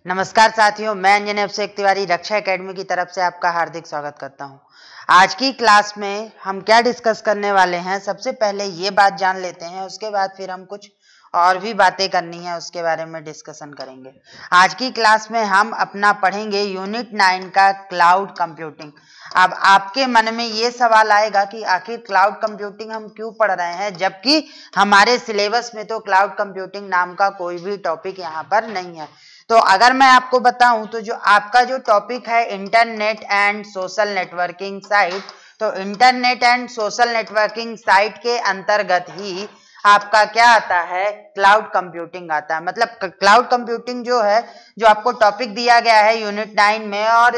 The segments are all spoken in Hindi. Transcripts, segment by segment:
नमस्कार साथियों, मैं अंजन अभिषेक तिवारी रक्षा एकेडमी की तरफ से आपका हार्दिक स्वागत करता हूं। आज की क्लास में हम क्या डिस्कस करने वाले हैं, सबसे पहले ये बात जान लेते हैं, उसके बाद फिर हम कुछ और भी बातें करनी है उसके बारे में डिस्कशन करेंगे। आज की क्लास में हम अपना पढ़ेंगे यूनिट 9 का क्लाउड कंप्यूटिंग। अब आपके मन में ये सवाल आएगा कि आखिर क्लाउड कंप्यूटिंग हम क्यों पढ़ रहे हैं, जबकि हमारे सिलेबस में तो क्लाउड कंप्यूटिंग नाम का कोई भी टॉपिक यहाँ पर नहीं है। तो अगर मैं आपको बताऊं तो जो आपका जो टॉपिक है internet and social networking site, तो internet and social networking site के अंतर्गत ही आपका क्या आता है, क्लाउड कंप्यूटिंग आता है। मतलब क्लाउड कंप्यूटिंग जो है, जो आपको टॉपिक दिया गया है यूनिट 9 में और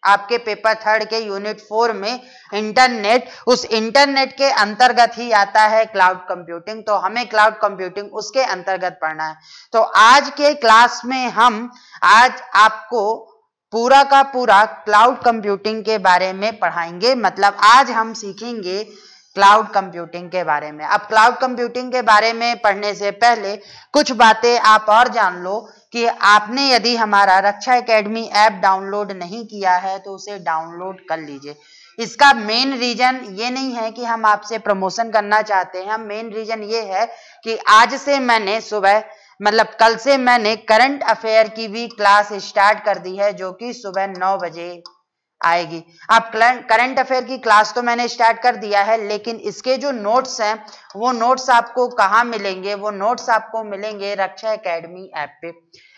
आपके पेपर 3 के यूनिट 4 में इंटरनेट, उस इंटरनेट के अंतर्गत ही आता है क्लाउड कंप्यूटिंग। तो हमें क्लाउड कंप्यूटिंग उसके अंतर्गत पढ़ना है। तो आज के क्लास में हम आज आपको पूरा का पूरा क्लाउड कंप्यूटिंग के बारे में पढ़ाएंगे। मतलब आज हम सीखेंगे क्लाउड कंप्यूटिंग के बारे में। अब क्लाउड कंप्यूटिंग के बारे में पढ़ने से पहले कुछ बातें आप और जान लो कि आपने यदि हमारा रक्षा एकेडमी ऐप डाउनलोड नहीं किया है तो उसे डाउनलोड कर लीजिए। इसका मेन रीजन ये नहीं है कि हम आपसे प्रमोशन करना चाहते हैं, मेन रीजन ये है कि आज से मैंने सुबह, मतलब कल से मैंने करंट अफेयर की भी क्लास स्टार्ट कर दी है, जो कि सुबह 9 बजे आएगी। अब करंट अफेयर की क्लास तो मैंने स्टार्ट कर दिया है, लेकिन इसके जो नोट्स हैं वो नोट्स आपको कहाँ मिलेंगे, वो नोट्स आपको मिलेंगे रक्षा एकेडमी ऐप पे।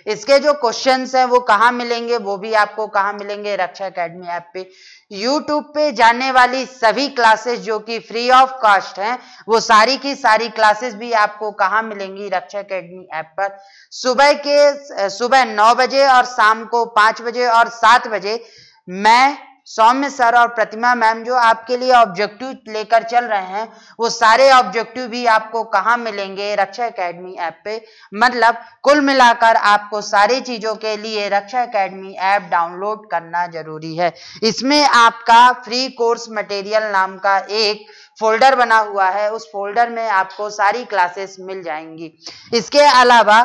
इसके जो क्वेश्चंस हैं वो कहाँ मिलेंगे, वो भी आपको कहाँ मिलेंगे, रक्षा एकेडमी ऐप पे। यूट्यूब पे जाने वाली सभी क्लासेस जो कि फ्री ऑफ कॉस्ट हैं, वो सारी की सारी क्लासेस भी आपको कहाँ मिलेंगी, रक्षा एकेडमी ऐप पर। सुबह 9 बजे और शाम को 5 बजे और 7 बजे मैं, सौम्य सर और प्रतिमा मैम जो आपके लिए ऑब्जेक्टिव लेकर चल रहे हैं, वो सारे ऑब्जेक्टिव भी आपको कहाँ मिलेंगे, रक्षा एकेडमी ऐप पे। मतलब कुल मिलाकर आपको सारी चीजों के लिए रक्षा एकेडमी ऐप डाउनलोड करना जरूरी है। इसमें आपका फ्री कोर्स मटेरियल नाम का एक फोल्डर बना हुआ है, उस फोल्डर में आपको सारी क्लासेस मिल जाएंगी। इसके अलावा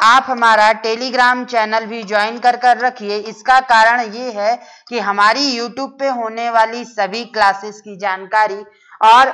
आप हमारा टेलीग्राम चैनल भी ज्वाइन कर रखिए। इसका कारण ये है कि हमारी यूट्यूब पे होने वाली सभी क्लासेस की जानकारी और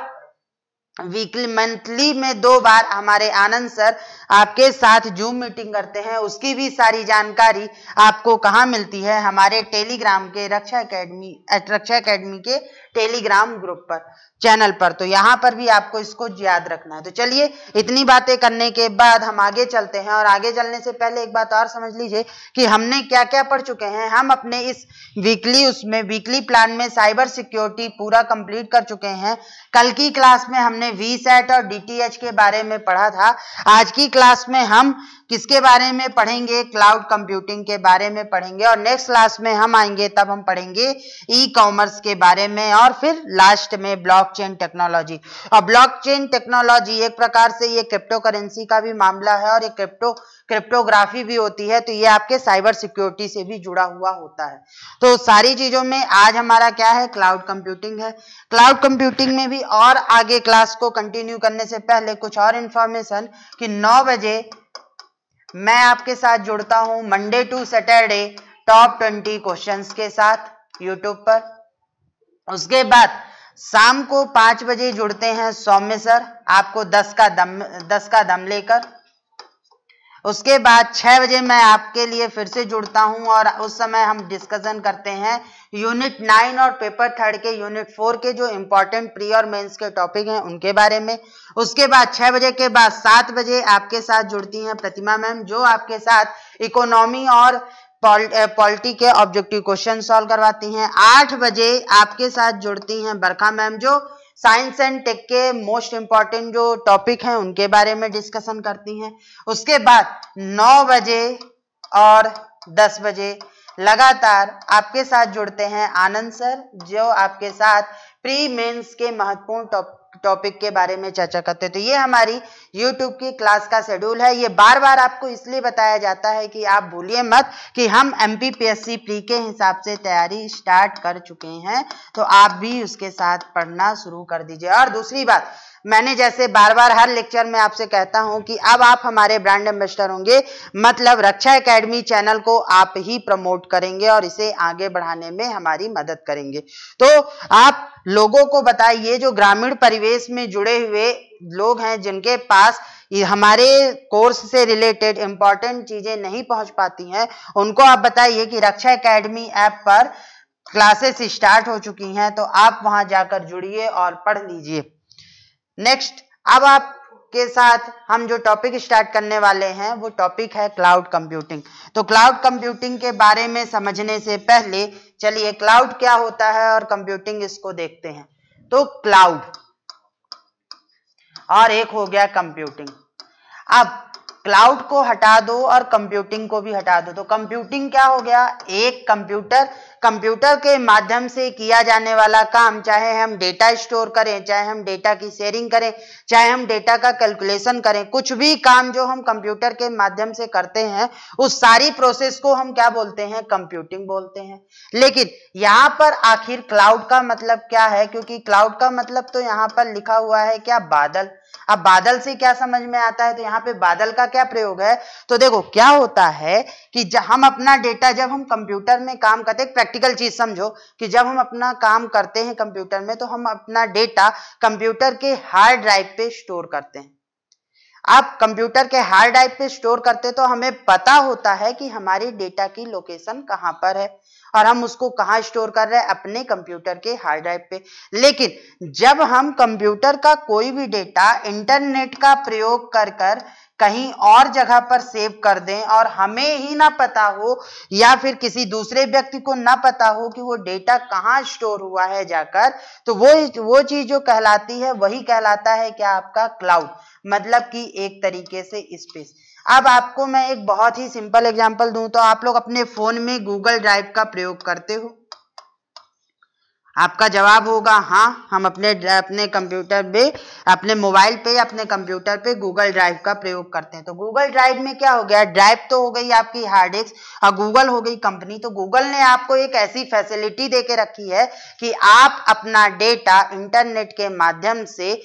वीकली मंथली में 2 बार हमारे आनंद सर आपके साथ जूम मीटिंग करते हैं, उसकी भी सारी जानकारी आपको कहाँ मिलती है, हमारे टेलीग्राम के रक्षा एकेडमी के टेलीग्राम ग्रुप पर, चैनल पर। तो यहाँ पर भी आपको इसको याद रखना है। तो चलिए, इतनी बातें करने के बाद हम आगे चलते हैं। और आगे चलने से पहले एक बात और समझ लीजिए कि हमने क्या क्या पढ़ चुके हैं। हम अपने इस वीकली प्लान में साइबर सिक्योरिटी पूरा कंप्लीट कर चुके हैं। कल की क्लास में हमने वीसैट और डीटीएच के बारे में पढ़ा था। आज की क्लास में हम किसके बारे में पढ़ेंगे, क्लाउड कंप्यूटिंग के बारे में पढ़ेंगे। और नेक्स्ट क्लास में हम आएंगे तब हम पढ़ेंगे ई कॉमर्स के बारे में, और फिर लास्ट में ब्लॉकचेन टेक्नोलॉजी। और ब्लॉकचेन टेक्नोलॉजी एक प्रकार से ये क्रिप्टो करेंसी का भी मामला है और ये क्रिप्टोग्राफी भी होती है, तो ये आपके साइबर सिक्योरिटी से भी जुड़ा हुआ होता है। तो सारी चीजों में आज हमारा क्या है, क्लाउड कंप्यूटिंग है। क्लाउड कंप्यूटिंग में भी और आगे क्लास को कंटिन्यू करने से पहले कुछ और इंफॉर्मेशन कि 9 बजे मैं आपके साथ जुड़ता हूं Monday to Saturday top 20 questions के साथ यूट्यूब पर। उसके बाद शाम को 5 बजे जुड़ते हैं सौम्य सर आपको 10 का दम लेकर। उसके बाद 6 बजे मैं आपके लिए फिर से जुड़ता हूं और उस समय हम डिस्कशन करते हैं यूनिट 9 और पेपर 3 के यूनिट 4 के जो इंपॉर्टेंट प्री और मेंस के टॉपिक हैं उनके बारे में। उसके बाद 6 बजे के बाद 7 बजे आपके साथ जुड़ती हैं प्रतिमा मैम, जो आपके साथ इकोनॉमी और पॉलिटी के ऑब्जेक्टिव क्वेश्चन सॉल्व करवाती हैं। 8 बजे आपके साथ जुड़ती हैं बरखा मैम, जो साइंस एंड टेक के मोस्ट इंपॉर्टेंट जो टॉपिक हैं उनके बारे में डिस्कशन करती हैं। उसके बाद 9 बजे और 10 बजे लगातार आपके साथ जुड़ते हैं आनंद सर, जो आपके साथ प्री मेंस के महत्वपूर्ण टॉपिक के बारे में चर्चा करते हैं। तो ये हमारी YouTube की क्लास का शेड्यूल है। ये बार बार आपको इसलिए बताया जाता है कि आप भूलिए मत कि हम MPPSC प्री के हिसाब से तैयारी स्टार्ट कर चुके हैं, तो आप भी उसके साथ पढ़ना शुरू कर दीजिए। और दूसरी बात, मैंने जैसे बार बार हर लेक्चर में आपसे कहता हूं कि अब आप हमारे ब्रांड एम्बेसडर होंगे, मतलब रक्षा एकेडमी चैनल को आप ही प्रमोट करेंगे और इसे आगे बढ़ाने में हमारी मदद करेंगे। तो आप लोगों को बताइए, जो ग्रामीण परिवेश में जुड़े हुए लोग हैं, जिनके पास हमारे कोर्स से रिलेटेड इंपॉर्टेंट चीजें नहीं पहुंच पाती हैं, उनको आप बताइए कि रक्षा एकेडमी ऐप पर क्लासेस स्टार्ट हो चुकी हैं, तो आप वहां जाकर जुड़िए और पढ़ लीजिए। नेक्स्ट, अब आपके साथ हम जो टॉपिक स्टार्ट करने वाले हैं वो टॉपिक है क्लाउड कंप्यूटिंग। तो क्लाउड कंप्यूटिंग के बारे में समझने से पहले चलिए क्लाउड क्या होता है और कंप्यूटिंग इसको देखते हैं। तो क्लाउड और एक हो गया कंप्यूटिंग। अब क्लाउड को हटा दो और कंप्यूटिंग को भी हटा दो, तो कंप्यूटिंग क्या हो गया? एक कंप्यूटर के माध्यम से किया जाने वाला काम, चाहे हम डेटा स्टोर करें, चाहे हम डेटा की शेयरिंग करें, चाहे हम डेटा का कैलकुलेशन करें, कुछ भी काम जो हम कंप्यूटर के माध्यम से करते हैं, उस सारी प्रोसेस को हम क्या बोलते हैं? कंप्यूटिंग बोलते हैं। लेकिन यहाँ पर आखिर क्लाउड का मतलब क्या है? क्योंकि क्लाउड का मतलब तो यहाँ पर लिखा हुआ है क्या? बादल। अब बादल से क्या समझ में आता है? तो यहाँ पे बादल का क्या प्रयोग है? तो देखो क्या होता है कि हम अपना डेटा, जब हम कंप्यूटर में काम करते हैं, प्रैक्टिकल चीज समझो कि जब हम अपना काम करते हैं कंप्यूटर में, तो हम अपना डेटा कंप्यूटर के हार्ड ड्राइव पे स्टोर करते हैं। आप कंप्यूटर के हार्ड ड्राइव पे स्टोर करते तो हमें पता होता है कि हमारी डेटा की लोकेशन कहां पर है और हम उसको कहां स्टोर कर रहे हैं? अपने कंप्यूटर के हार्ड ड्राइव पे। लेकिन जब हम कंप्यूटर का कोई भी डेटा इंटरनेट का प्रयोग कर कहीं और जगह पर सेव कर दें और हमें ही ना पता हो या फिर किसी दूसरे व्यक्ति को ना पता हो कि वो डेटा कहां स्टोर हुआ है जाकर, तो वो चीज जो कहलाती है वही कहलाता है क्या? आपका क्लाउड, मतलब कि एक तरीके से स्पेस। अब आपको मैं एक बहुत ही सिंपल एग्जांपल दूं, तो आप लोग अपने फोन में गूगल ड्राइव का प्रयोग करते हो? आपका जवाब होगा हाँ, हम अपने कंप्यूटर पे, अपने मोबाइल पे, अपने कंप्यूटर पे गूगल ड्राइव का प्रयोग करते हैं। तो गूगल ड्राइव में क्या हो गया? ड्राइव तो हो गई आपकी हार्ड डिस्क और गूगल हो गई कंपनी। तो गूगल ने आपको एक ऐसी फैसिलिटी दे के रखी है कि आप अपना डेटा इंटरनेट के माध्यम से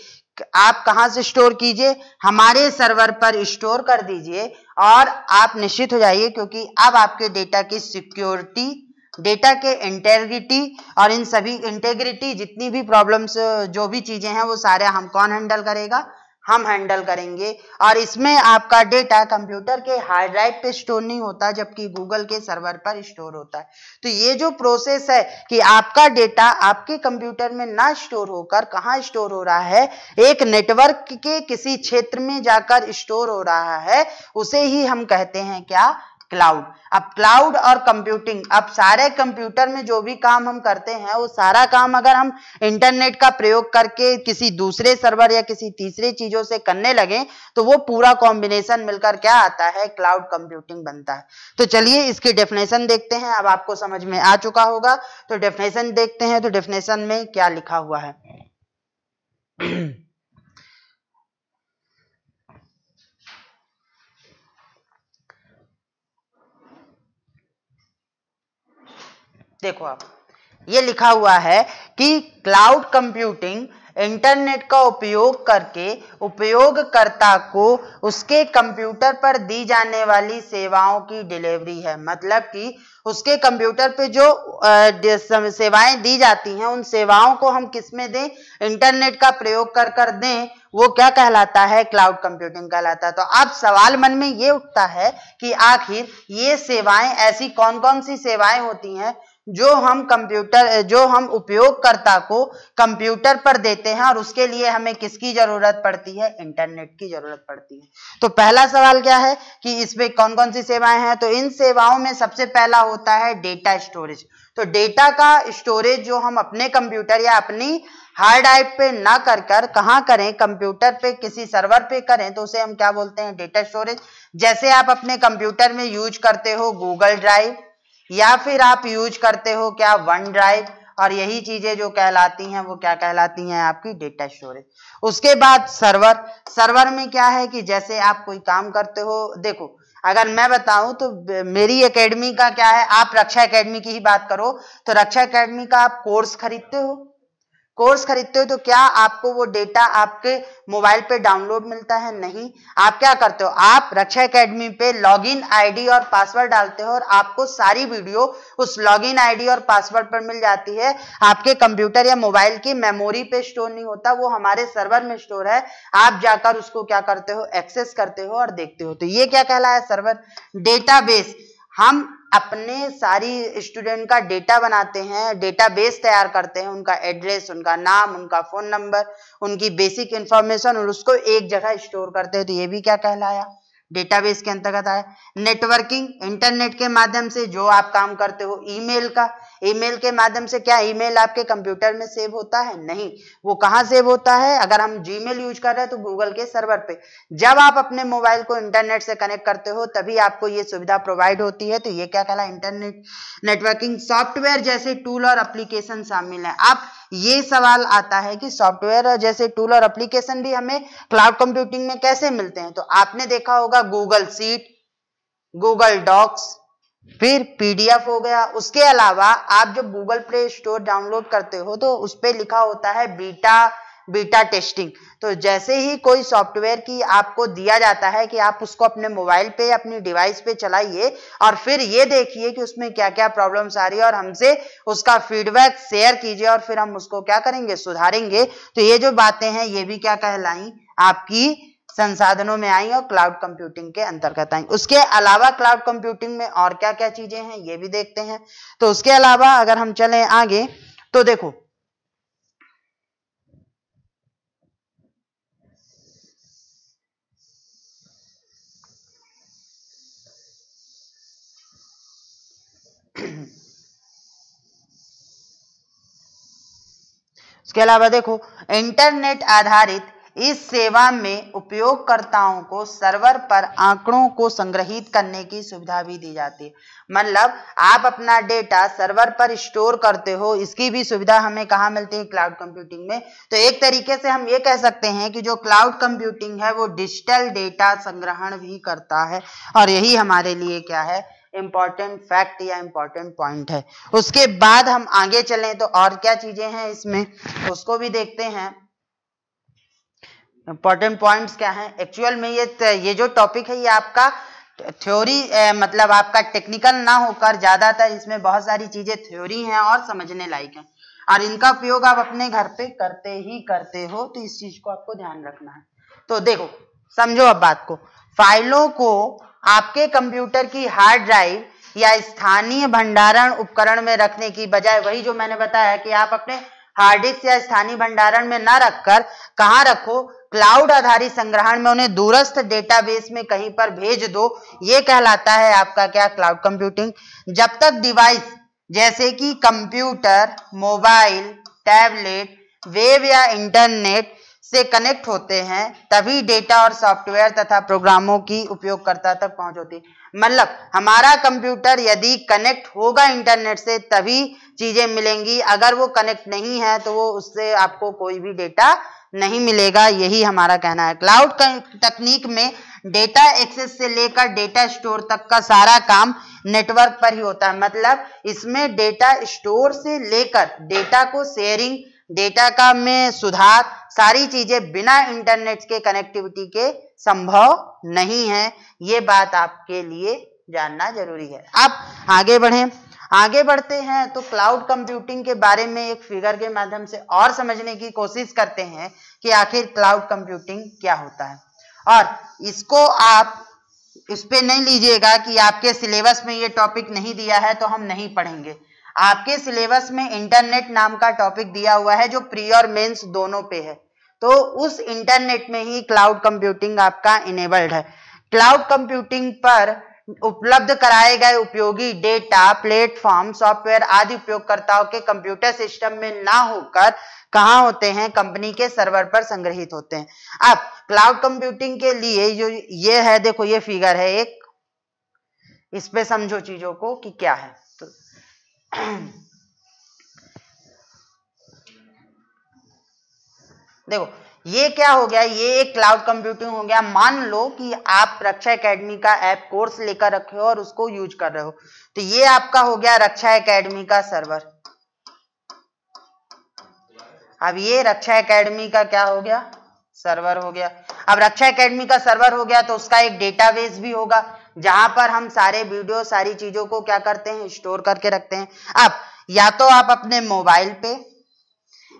आप कहां से स्टोर कीजिए? हमारे सर्वर पर स्टोर कर दीजिए और आप निश्चित हो जाइए, क्योंकि अब आपके डेटा की सिक्योरिटी, डेटा के इंटेग्रिटी और इन सभी इंटेग्रिटी जितनी भी प्रॉब्लम्स, जो भी चीजें हैं, वो सारे हम कौन हैंडल करेगा? हम हैंडल करेंगे। और इसमें आपका डेटा कंप्यूटर के हार्ड ड्राइव पे स्टोर नहीं होता, जबकि गूगल के सर्वर पर स्टोर होता है। तो ये जो प्रोसेस है कि आपका डेटा आपके कंप्यूटर में ना स्टोर होकर कहाँ स्टोर हो रहा है? एक नेटवर्क के किसी क्षेत्र में जाकर स्टोर हो रहा है, उसे ही हम कहते हैं क्या? क्लाउड। अब क्लाउड और कंप्यूटिंग, अब सारे कंप्यूटर में जो भी काम हम करते हैं, वो सारा काम अगर हम इंटरनेट का प्रयोग करके किसी दूसरे सर्वर या किसी तीसरे चीजों से करने लगे, तो वो पूरा कॉम्बिनेशन मिलकर क्या आता है? क्लाउड कंप्यूटिंग बनता है। तो चलिए इसकी डेफिनेशन देखते हैं। अब आपको समझ में आ चुका होगा, तो डेफिनेशन देखते हैं। तो डेफिनेशन में क्या लिखा हुआ है? देखो आप, ये लिखा हुआ है कि क्लाउड कंप्यूटिंग इंटरनेट का उपयोग करके उपयोगकर्ता को उसके कंप्यूटर पर दी जाने वाली सेवाओं की डिलीवरी है। मतलब कि उसके कंप्यूटर पे जो सेवाएं दी जाती हैं, उन सेवाओं को हम किस में दें? इंटरनेट का प्रयोग कर दें। वो क्या कहलाता है? क्लाउड कंप्यूटिंग कहलाता है। तो अब सवाल मन में ये उठता है कि आखिर ये सेवाएं ऐसी कौन कौन सी सेवाएं होती हैं जो हम उपयोगकर्ता को कंप्यूटर पर देते हैं और उसके लिए हमें किसकी जरूरत पड़ती है? इंटरनेट की जरूरत पड़ती है। तो पहला सवाल क्या है कि इसमें कौन कौन सी सेवाएं हैं? तो इन सेवाओं में सबसे पहला होता है डेटा स्टोरेज। तो डेटा का स्टोरेज जो हम अपने कंप्यूटर या अपनी हार्ड ड्राइव पे ना कर कहां करें? कंप्यूटर पे किसी सर्वर पे करें, तो उसे हम क्या बोलते हैं? Data storage. जैसे आप अपने कंप्यूटर में यूज करते हो गूगल ड्राइव, या फिर आप यूज करते हो क्या? One drive. और यही चीजें जो कहलाती हैं वो क्या कहलाती हैं? आपकी डेटा स्टोरेज। उसके बाद सर्वर में क्या है कि जैसे आप कोई काम करते हो, देखो अगर मैं बताऊं तो मेरी एकेडमी का क्या है, आप रक्षा एकेडमी की ही बात करो तो रक्षा एकेडमी का आप कोर्स खरीदते हो, कोर्स खरीदते हो तो क्या आपको वो डेटा आपके मोबाइल पे डाउनलोड मिलता है? नहीं। आप क्या करते हो, आप रक्षा एकेडमी पे लॉगिन आईडी और पासवर्ड डालते हो और आपको सारी वीडियो उस लॉगिन आईडी और पासवर्ड पर मिल जाती है। आपके कंप्यूटर या मोबाइल की मेमोरी पे स्टोर नहीं होता, वो हमारे सर्वर में स्टोर है। आप जाकर उसको क्या करते हो, एक्सेस करते हो और देखते हो। तो ये क्या कहलाया, सर्वर। डेटाबेस, हम अपने सारी स्टूडेंट का डेटा बनाते हैं, डेटाबेस तैयार करते हैं, उनका एड्रेस, उनका नाम, उनका फोन नंबर, उनकी बेसिक इंफॉर्मेशन, और उसको एक जगह स्टोर करते हैं। तो ये भी क्या कहलाया, डेटाबेस के अंतर्गत आया। नेटवर्किंग, इंटरनेट के माध्यम से जो आप काम करते हो। ईमेल का, ईमेल के माध्यम से क्या ईमेल आपके कंप्यूटर में सेव होता है? नहीं। वो कहाँ सेव होता है, अगर हम जीमेल यूज कर रहे हैं तो गूगल के सर्वर पे। जब आप अपने मोबाइल को इंटरनेट से कनेक्ट करते हो तभी आपको ये सुविधा प्रोवाइड होती है। तो ये क्या कहला, इंटरनेट नेटवर्किंग। सॉफ्टवेयर जैसे टूल और एप्लीकेशन शामिल है। अब ये सवाल आता है कि सॉफ्टवेयर जैसे टूल और एप्लीकेशन भी हमें क्लाउड कंप्यूटिंग में कैसे मिलते हैं? तो आपने देखा होगा गूगल शीट, गूगल डॉक्स, फिर पीडीएफ हो गया। उसके अलावा आप जब गूगल प्ले स्टोर डाउनलोड करते हो तो उस पे लिखा होता है बीटा टेस्टिंग। तो जैसे ही कोई सॉफ्टवेयर की आपको दिया जाता है कि आप उसको अपने मोबाइल पे, अपनी डिवाइस पे चलाइए और फिर ये देखिए कि उसमें क्या क्या प्रॉब्लम्स आ रही है और हमसे उसका फीडबैक शेयर कीजिए और फिर हम उसको क्या करेंगे, सुधारेंगे। तो ये जो बातें हैं ये भी क्या कहलाई, आपकी संसाधनों में आई और क्लाउड कंप्यूटिंग के अंतर्गत आई। उसके अलावा क्लाउड कंप्यूटिंग में और क्या क्या चीजें हैं ये भी देखते हैं। तो उसके अलावा अगर हम चलें आगे तो देखो, उसके अलावा देखो, इंटरनेट आधारित इस सेवा में उपयोगकर्ताओं को सर्वर पर आंकड़ों को संग्रहित करने की सुविधा भी दी जाती है। मतलब आप अपना डेटा सर्वर पर स्टोर करते हो, इसकी भी सुविधा हमें कहाँ मिलती है, क्लाउड कंप्यूटिंग में। तो एक तरीके से हम ये कह सकते हैं कि जो क्लाउड कंप्यूटिंग है वो डिजिटल डेटा संग्रहण भी करता है और यही हमारे लिए क्या है, इंपॉर्टेंट फैक्ट या इंपॉर्टेंट पॉइंट है। उसके बाद हम आगे चलें तो और क्या चीजें हैं इसमें, उसको भी देखते हैं। इंपॉर्टेंट पॉइंट्स क्या हैं एक्चुअल में, ये जो टॉपिक है ये आपका थ्योरी मतलब आपका टेक्निकल ना होकर ज्यादातर इसमें बहुत सारी चीजें थ्योरी हैं और समझने लायक हैं और इनका उपयोग आप अपने घर पे करते हो। तो इस चीज को आपको ध्यान रखना है। तो देखो समझो अब बात को, फाइलों को आपके कंप्यूटर की हार्ड ड्राइव या स्थानीय भंडारण उपकरण में रखने की बजाय, वही जो मैंने बताया कि आप अपने हार्ड डिस्क या स्थानीय भंडारण में ना रखकर कहाँ रखो, क्लाउड आधारित संग्रहण में उन्हें दूरस्थ डेटाबेस में कहीं पर भेज दो। ये कहलाता है आपका क्या, क्लाउड कंप्यूटिंग। जब तक डिवाइस जैसे कि कंप्यूटर, मोबाइल, टैबलेट, वेब या इंटरनेट से कनेक्ट होते हैं तभी डेटा और सॉफ्टवेयर तथा प्रोग्रामों की उपयोगकर्ता तक पहुंच होती है। मतलब हमारा कंप्यूटर यदि कनेक्ट होगा इंटरनेट से तभी चीजें मिलेंगी, अगर वो कनेक्ट नहीं है तो वो उससे आपको कोई भी डेटा नहीं मिलेगा, यही हमारा कहना है। क्लाउड तकनीक में डेटा एक्सेस से लेकर डेटा स्टोर तक का सारा काम नेटवर्क पर ही होता है। मतलब इसमें डेटा स्टोर से लेकर डेटा को शेयरिंग, डेटा का में सुधार, सारी चीजें बिना इंटरनेट के कनेक्टिविटी के संभव नहीं है। ये बात आपके लिए जानना जरूरी है। अब आगे बढ़ते हैं तो क्लाउड कंप्यूटिंग के बारे में एक फिगर के माध्यम से और समझने की कोशिश करते हैं कि आखिर क्लाउड कंप्यूटिंग क्या होता है। और इसको आप इस पे नहीं लीजिएगा कि आपके सिलेबस में ये टॉपिक नहीं दिया है तो हम नहीं पढ़ेंगे। आपके सिलेबस में इंटरनेट नाम का टॉपिक दिया हुआ है जो प्री और मेंस दोनों पे है। तो उस इंटरनेट में ही क्लाउड कंप्यूटिंग आपका इनेबल्ड है। क्लाउड कंप्यूटिंग पर उपलब्ध कराए गए उपयोगी डेटा, प्लेटफॉर्म, सॉफ्टवेयर आदि उपयोगकर्ताओं के कंप्यूटर सिस्टम में ना होकर कहाँ होते हैं, कंपनी के सर्वर पर संग्रहित होते हैं। अब क्लाउड कंप्यूटिंग के लिए जो ये है, देखो ये फिगर है एक, इस पे समझो चीजों को कि क्या है। तो देखो ये क्या हो गया, ये एक क्लाउड कंप्यूटिंग हो गया। मान लो कि आप रक्षा एकेडमी का ऐप कोर्स लेकर रखे हो और उसको यूज कर रहे हो, तो ये आपका हो गया रक्षा एकेडमी का सर्वर। अब ये रक्षा एकेडमी का क्या हो गया, सर्वर हो गया। अब रक्षा एकेडमी का सर्वर हो गया तो उसका एक डेटाबेस भी होगा जहां पर हम सारे वीडियो सारी चीजों को क्या करते हैं, स्टोर करके रखते हैं। अब या तो आप अपने मोबाइल पे,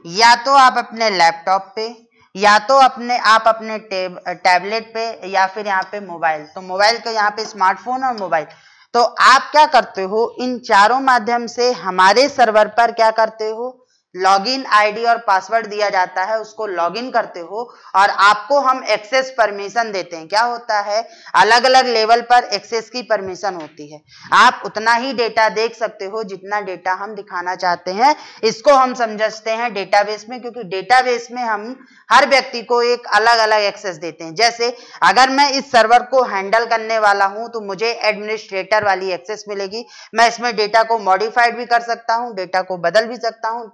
या तो आप अपने लैपटॉप पे, या तो आप अपने टैबलेट पे, या फिर यहाँ पे मोबाइल, तो मोबाइल का यहाँ पे स्मार्टफोन और मोबाइल, तो आप क्या करते हो, इन चारों माध्यम से हमारे सर्वर पर क्या करते हो, लॉगिन आईडी और पासवर्ड दिया जाता है, उसको लॉगिन करते हो और आपको हम एक्सेस परमिशन देते हैं। क्या होता है, अलग अलग लेवल पर एक्सेस की परमिशन होती है। आप उतना ही डेटा देख सकते हो जितना डेटा हम दिखाना चाहते हैं। इसको हम समझते हैं डेटाबेस में, क्योंकि डेटाबेस में हम हर व्यक्ति को एक अलग अलग एक्सेस देते हैं। जैसे अगर मैं इस सर्वर को हैंडल करने वाला हूं तो मुझे एडमिनिस्ट्रेटर वाली एक्सेस मिलेगी। मैं इसमें डेटा को मॉडिफाइड भी कर सकता हूं, डेटा को बदल भी सकता हूं,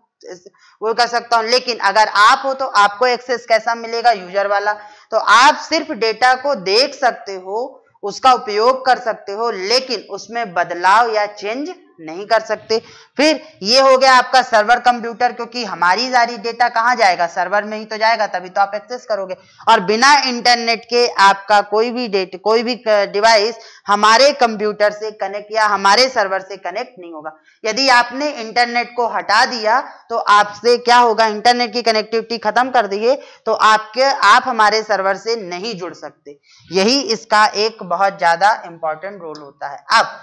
वो कर सकता हूं। लेकिन अगर आप हो तो आपको एक्सेस कैसा मिलेगा, यूजर वाला। तो आप सिर्फ डेटा को देख सकते हो, उसका उपयोग कर सकते हो, लेकिन उसमें बदलाव या चेंज नहीं कर सकते। फिर ये हो गया आपका सर्वर कंप्यूटर, क्योंकि हमारी सारी डेटा कहां जाएगा, सर्वर में ही तो जाएगा, तभी तो आप एक्सेस करोगे। और बिना इंटरनेट के आपका कोई भी डिवाइस हमारे कंप्यूटर से कनेक्ट या हमारे सर्वर से कनेक्ट नहीं होगा। यदि आपने इंटरनेट को हटा दिया तो आपसे क्या होगा, इंटरनेट की कनेक्टिविटी खत्म कर दिए तो आप हमारे सर्वर से नहीं जुड़ सकते। यही इसका एक बहुत ज्यादा इंपॉर्टेंट रोल होता है। अब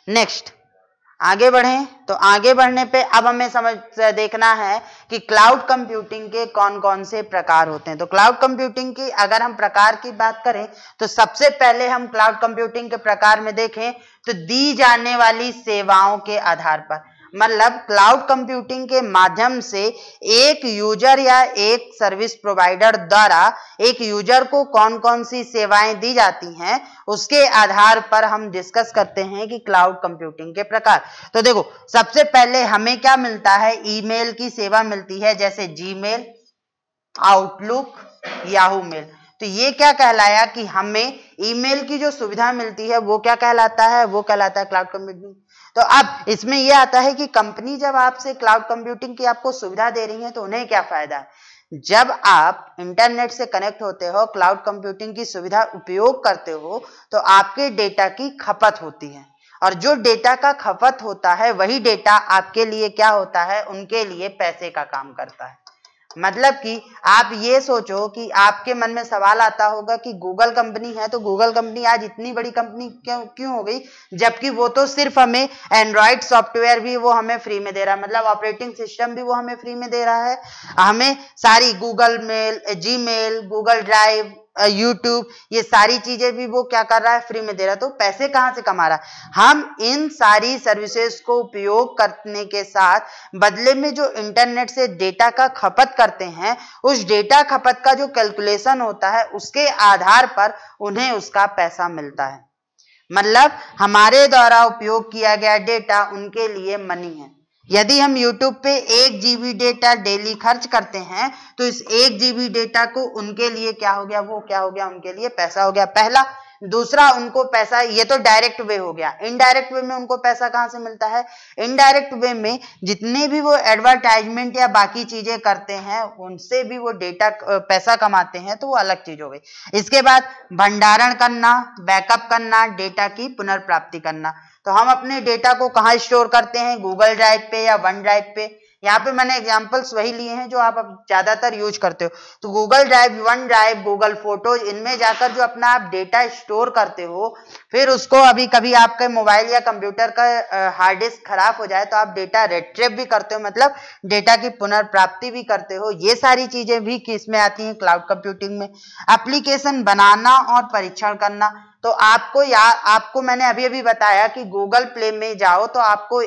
नेक्स्ट आगे बढ़ें, तो आगे बढ़ने पे अब हमें देखना है कि क्लाउड कंप्यूटिंग के कौन कौन से प्रकार होते हैं। तो क्लाउड कंप्यूटिंग की अगर हम प्रकार की बात करें तो सबसे पहले हम क्लाउड कंप्यूटिंग के प्रकार में देखें तो दी जाने वाली सेवाओं के आधार पर, मतलब क्लाउड कंप्यूटिंग के माध्यम से एक यूजर या एक सर्विस प्रोवाइडर द्वारा एक यूजर को कौन कौन सी सेवाएं दी जाती हैं, उसके आधार पर हम डिस्कस करते हैं कि क्लाउड कंप्यूटिंग के प्रकार। तो देखो, सबसे पहले हमें क्या मिलता है, ईमेल की सेवा मिलती है, जैसे जीमेल, आउटलुक, याहू मेल। तो ये क्या कहलाया कि हमें ईमेल की जो सुविधा मिलती है वो क्या कहलाता है, वो कहलाता है क्लाउड कंप्यूटिंग। तो अब इसमें यह आता है कि कंपनी जब आपसे क्लाउड कंप्यूटिंग की आपको सुविधा दे रही है तो उन्हें क्या फायदा है, जब आप इंटरनेट से कनेक्ट होते हो, क्लाउड कंप्यूटिंग की सुविधा उपयोग करते हो, तो आपके डेटा की खपत होती है, और जो डेटा का खपत होता है वही डेटा आपके लिए क्या होता है, उनके लिए पैसे का काम करता है। मतलब कि आप ये सोचो कि आपके मन में सवाल आता होगा कि गूगल कंपनी है, तो गूगल कंपनी आज इतनी बड़ी कंपनी क्यों हो गई, जबकि वो तो सिर्फ हमें एंड्रॉइड सॉफ्टवेयर भी वो हमें फ्री में दे रहा है, मतलब ऑपरेटिंग सिस्टम भी वो हमें फ्री में दे रहा है, हमें सारी Google mail, Gmail, Google drive, YouTube, ये सारी चीजें भी वो क्या कर रहा है, फ्री में दे रहा है। तो पैसे कहां से कमा रहा है, हम इन सारी सर्विसेज को उपयोग करने के साथ बदले में जो इंटरनेट से डेटा का खपत करते हैं, उस डेटा खपत का जो कैलकुलेशन होता है उसके आधार पर उन्हें उसका पैसा मिलता है। मतलब हमारे द्वारा उपयोग किया गया डेटा उनके लिए मनी है। यदि हम YouTube पे 1 GB डेटा डेली खर्च करते हैं तो इस 1 GB डेटा को उनके लिए क्या हो गया, वो क्या हो गया, उनके लिए पैसा हो गया, पहला। दूसरा, उनको पैसा, ये तो डायरेक्ट वे हो गया। इनडायरेक्ट वे में उनको पैसा कहां से मिलता है, इनडायरेक्ट वे में जितने भी वो एडवर्टाइजमेंट या बाकी चीजें करते हैं उनसे भी वो डेटा पैसा कमाते हैं, तो वो अलग चीज हो गई। इसके बाद भंडारण करना, बैकअप करना, डेटा की पुनर्प्राप्ति करना। तो हम अपने डेटा को कहाँ स्टोर करते हैं, गूगल ड्राइव पे या वन ड्राइव पे। यहाँ पे मैंने एग्जांपल्स वही लिए हैं जो आप ज्यादातर यूज करते हो। तो Google drive, one drive, Google photos, इनमें जाकर जो अपना आप डेटा स्टोर करते हो, फिर उसको अभी कभी आपके मोबाइल या कंप्यूटर का हार्ड डिस्क खराब हो जाए तो आप डेटा रिट्रीव भी करते हो, मतलब डेटा की पुनर्प्राप्ति भी करते हो। ये सारी चीजें भी किसमें आती हैं, क्लाउड कंप्यूटिंग में। एप्लीकेशन बनाना और परीक्षण करना। तो आपको मैंने अभी बताया कि गूगल प्ले में जाओ तो आपको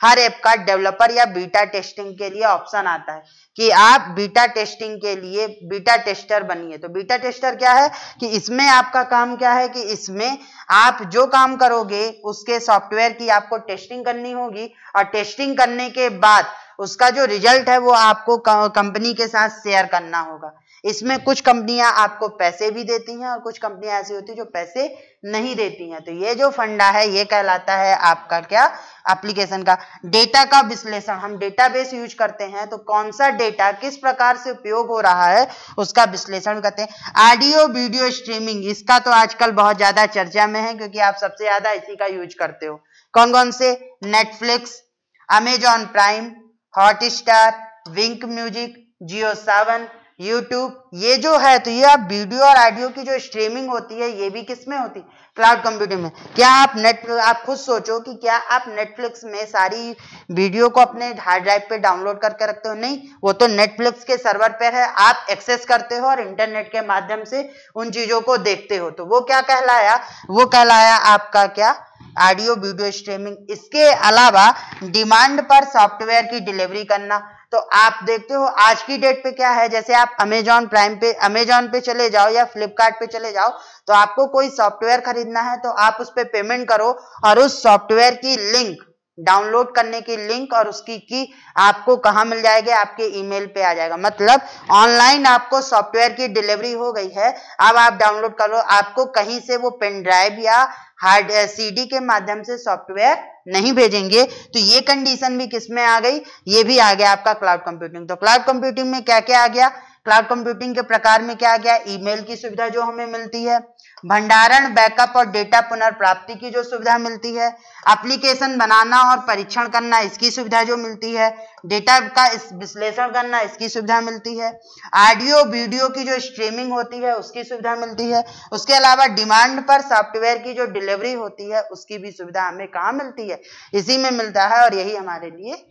हर ऐप का डेवलपर या बीटा टेस्टिंग के लिए ऑप्शन आता है कि आप बीटा टेस्टिंग के लिए बीटा टेस्टर बनिए। तो बीटा टेस्टर क्या है कि इसमें आपका काम क्या है कि इसमें आप जो काम करोगे उसके सॉफ्टवेयर की आपको टेस्टिंग करनी होगी, और टेस्टिंग करने के बाद उसका जो रिजल्ट है वो आपको कंपनी के साथ शेयर करना होगा। इसमें कुछ कंपनियां आपको पैसे भी देती हैं और कुछ कंपनियां ऐसी होती हैं जो पैसे नहीं देती हैं। तो ये जो फंडा है ये कहलाता है आपका क्या, एप्लीकेशन का। डेटा का विश्लेषण, हम डेटाबेस यूज करते हैं तो कौन सा डेटा किस प्रकार से उपयोग हो रहा है उसका विश्लेषण करते हैं। ऑडियो वीडियो स्ट्रीमिंग, इसका तो आजकल बहुत ज्यादा चर्चा में है क्योंकि आप सबसे ज्यादा इसी का यूज करते हो। कौन कौन से, नेटफ्लिक्स, अमेजॉन प्राइम, हॉटस्टार, विंक म्यूजिक, जियो सावन, यूट्यूब, ये जो है तो ये आप वीडियो और ऑडियो की जो स्ट्रीमिंग होती है ये भी किस में होती है, क्लाउड कंप्यूटिंग में। क्या आप खुद सोचो कि क्या आप नेटफ्लिक्स में सारी वीडियो को अपने हार्ड ड्राइव पे डाउनलोड करके रखते हो? नहीं, वो तो नेटफ्लिक्स के सर्वर पर है, आप एक्सेस करते हो और इंटरनेट के माध्यम से उन चीजों को देखते हो। तो वो क्या कहलाया, वो कहलाया आपका क्या, ऑडियो वीडियो स्ट्रीमिंग। इसके अलावा डिमांड पर सॉफ्टवेयर की डिलीवरी करना। तो आप देखते हो आज की डेट पे क्या है, जैसे आप अमेजॉन प्राइम पे, अमेजॉन पे चले जाओ या फ्लिपकार्ट पे चले जाओ, तो आपको कोई सॉफ्टवेयर खरीदना है तो आप उस पे पेमेंट करो और उस सॉफ्टवेयर की लिंक, डाउनलोड करने की लिंक और उसकी की आपको कहाँ मिल जाएगी, आपके ईमेल पे आ जाएगा। मतलब ऑनलाइन आपको सॉफ्टवेयर की डिलीवरी हो गई है, अब आप डाउनलोड करो, आपको कहीं से वो पेन ड्राइव या हार्ड सीडी के माध्यम से सॉफ्टवेयर नहीं भेजेंगे। तो ये कंडीशन भी किसमें आ गई, ये भी आ गया आपका क्लाउड कंप्यूटिंग। तो क्लाउड कंप्यूटिंग में क्या क्या आ गया, क्लाउड कंप्यूटिंग के प्रकार में क्या आ गया, ईमेल की सुविधा जो हमें मिलती है, भंडारण, बैकअप और डेटा पुनर्प्राप्ति की जो सुविधा मिलती है, एप्लीकेशन बनाना और परीक्षण करना इसकी सुविधा जो मिलती है, डेटा का विश्लेषण करना इसकी सुविधा मिलती है, ऑडियो वीडियो की जो स्ट्रीमिंग होती है उसकी सुविधा मिलती है। उसके अलावा डिमांड पर सॉफ्टवेयर की जो डिलीवरी होती है उसकी भी सुविधा हमें कहाँ मिलती है, इसी में मिलता है, और यही हमारे लिए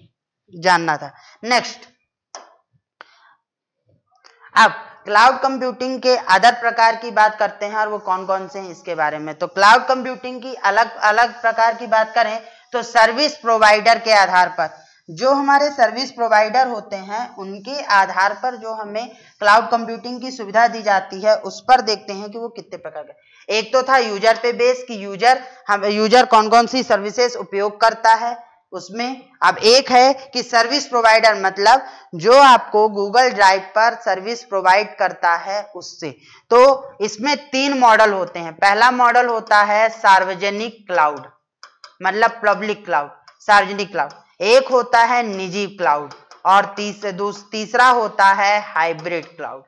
जानना था। नेक्स्ट, अब क्लाउड कंप्यूटिंग के अदर प्रकार की बात करते हैं और वो कौन कौन से हैं इसके बारे में। तो क्लाउड कंप्यूटिंग की अलग अलग प्रकार की बात करें तो सर्विस प्रोवाइडर के आधार पर, जो हमारे सर्विस प्रोवाइडर होते हैं उनके आधार पर जो हमें क्लाउड कंप्यूटिंग की सुविधा दी जाती है उस पर देखते हैं कि वो कितने प्रकार के। एक तो था यूजर पे बेस कि यूजर कौन कौन सी सर्विसेज उपयोग करता है उसमें। अब एक है कि सर्विस प्रोवाइडर, मतलब जो आपको गूगल ड्राइव पर सर्विस प्रोवाइड करता है उससे। तो इसमें 3 मॉडल होते हैं। पहला मॉडल होता है सार्वजनिक क्लाउड, मतलब पब्लिक क्लाउड, सार्वजनिक क्लाउड। एक होता है निजी क्लाउड और तीसरा होता है हाइब्रिड क्लाउड।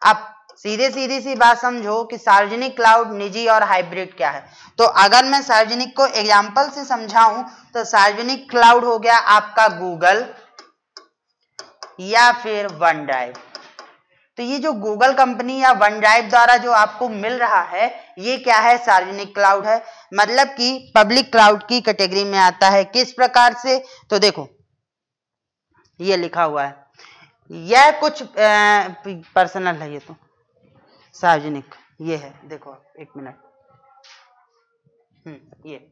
अब सीधी सी बात समझो कि सार्वजनिक क्लाउड, निजी और हाइब्रिड क्या है। तो अगर मैं सार्वजनिक को एग्जांपल से समझाऊं तो सार्वजनिक क्लाउड हो गया आपका गूगल या फिर वन ड्राइव। तो ये जो गूगल कंपनी या वन ड्राइव द्वारा जो आपको मिल रहा है ये क्या है, सार्वजनिक क्लाउड है, मतलब कि पब्लिक क्लाउड की कैटेगरी में आता है। किस प्रकार से, तो देखो ये लिखा हुआ है, यह कुछ पर्सनल है, ये तो सार्वजनिक ये है, देखो एक मिनट, ये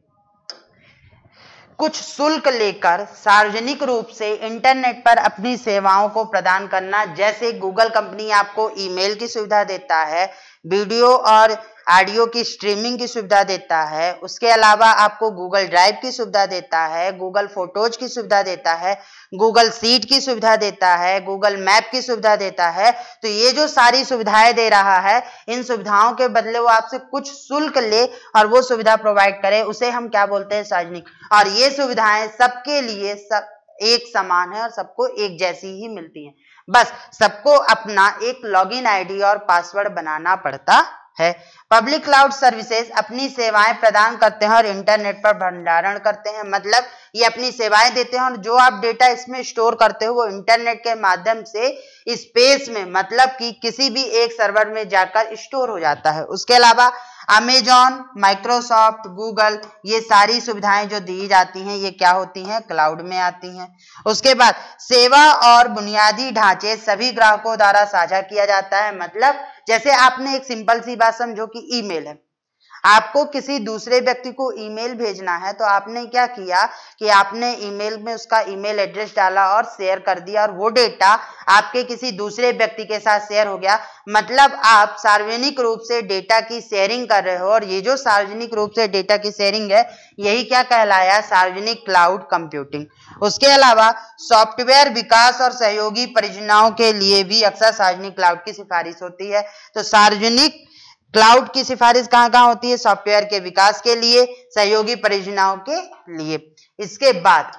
कुछ शुल्क लेकर सार्वजनिक रूप से इंटरनेट पर अपनी सेवाओं को प्रदान करना। जैसे गूगल कंपनी आपको ईमेल की सुविधा देता है, वीडियो और ऑडियो की स्ट्रीमिंग की सुविधा देता है, उसके अलावा आपको गूगल ड्राइव की सुविधा देता है, गूगल फोटोज की सुविधा देता है, गूगल सीट की सुविधा देता है, गूगल मैप की सुविधा देता है। तो ये जो सारी सुविधाएं दे रहा है, इन सुविधाओं के बदले वो आपसे कुछ शुल्क ले और वो सुविधा प्रोवाइड करे, उसे हम क्या बोलते हैं, सार्वजनिक। और ये सुविधाएं सबके लिए एक समान है और सबको एक जैसी ही मिलती हैं, बस सबको अपना एक लॉगिन आईडी और पासवर्ड बनाना पड़ता है। पब्लिक क्लाउड सर्विसेज अपनी सेवाएं प्रदान करते हैं और इंटरनेट पर भंडारण करते हैं, मतलब ये अपनी सेवाएं देते हैं और जो आप डेटा इसमें स्टोर करते हो वो इंटरनेट के माध्यम से स्पेस में, मतलब कि किसी भी एक सर्वर में जाकर स्टोर हो जाता है। उसके अलावा अमेजॉन, माइक्रोसॉफ्ट, गूगल, ये सारी सुविधाएं जो दी जाती हैं ये क्या होती हैं, क्लाउड में आती हैं। उसके बाद सेवा और बुनियादी ढांचे सभी ग्राहकों द्वारा साझा किया जाता है, मतलब जैसे आपने एक सिंपल सी बात समझो कि ईमेल है, आपको किसी दूसरे व्यक्ति को ईमेल भेजना है तो आपने क्या किया कि आपने ईमेल में उसका ईमेल एड्रेस डाला और शेयर कर दिया, और वो डेटा आपके किसी दूसरे व्यक्ति के साथ शेयर हो गया। मतलब आप सार्वजनिक रूप से डेटा की शेयरिंग कर रहे हो, और ये जो सार्वजनिक रूप से डेटा की शेयरिंग है यही क्या कहलाया, सार्वजनिक क्लाउड कंप्यूटिंग। उसके अलावा सॉफ्टवेयर विकास और सहयोगी परियोजनाओं के लिए भी अक्सर सार्वजनिक क्लाउड की सिफारिश होती है। तो सार्वजनिक क्लाउड की सिफारिश कहाँ कहाँ होती है, सॉफ्टवेयर के विकास के लिए, सहयोगी परियोजनाओं के लिए। इसके बाद